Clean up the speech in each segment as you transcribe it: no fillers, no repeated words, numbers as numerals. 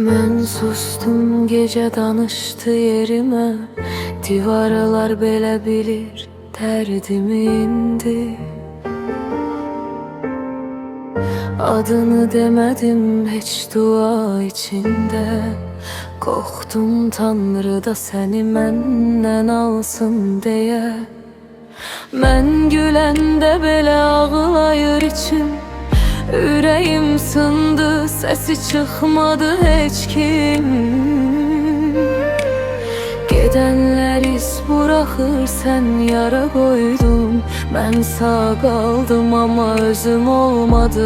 Mən sustum gecə danışdı yerimə, divarlar belə bilir dərdimi indi. Adını demədim heç dua içində, qorxdum Tanrı da səni məndən alsın deyə. Mən güləndə belə ağlayır içim, ürəyim sındı, səsi çıxmadı heç kim. Gedənlər iz buraxır, sən yara qoydun. Mən sağ qaldım amma özüm olmadım.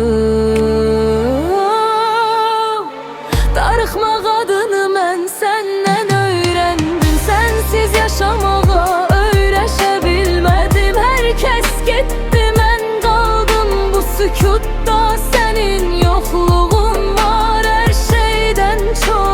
Darıxmaq adını mən səndən öyrəndim, sənsiz yaşamağa öyrəşə bilmədim. Hər kəs getdi, mən qaldım bu sükutda. Sənin yoxluğun var hər şeydən çox.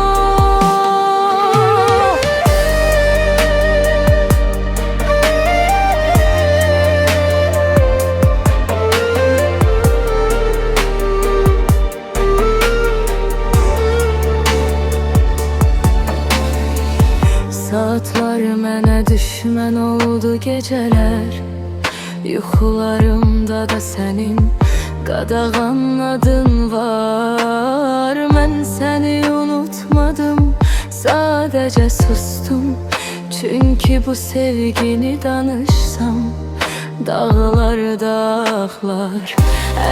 Saatlar mənə düşmən oldu gecələr, yuxularımda da sənin qadağan adın var. Mən səni unutmadım, sadəcə sustum. Çünki bu sevgini danışsam dağlar dağlar.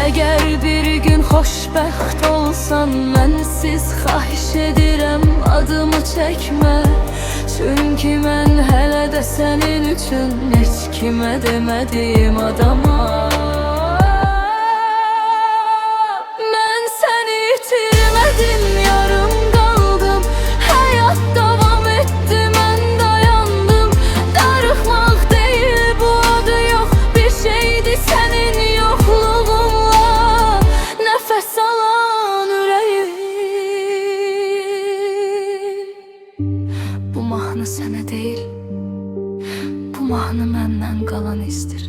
Əgər bir gün xoşbəxt olsan, mənsiz xahiş edirəm adımı çəkmə. Çünki mən hələ də sənin üçün heç kimə demədim adama. Mən səni itirmədim, yarım qaldım. Həyat davam etdi, mən dayandım. Darıxmaq deyil bu adı yox, bir şeydi sənin yoxluğunla nəfəs alan ürəyim. Bu mahnı sənə deyil, bu mahnı məndən qalan izdir.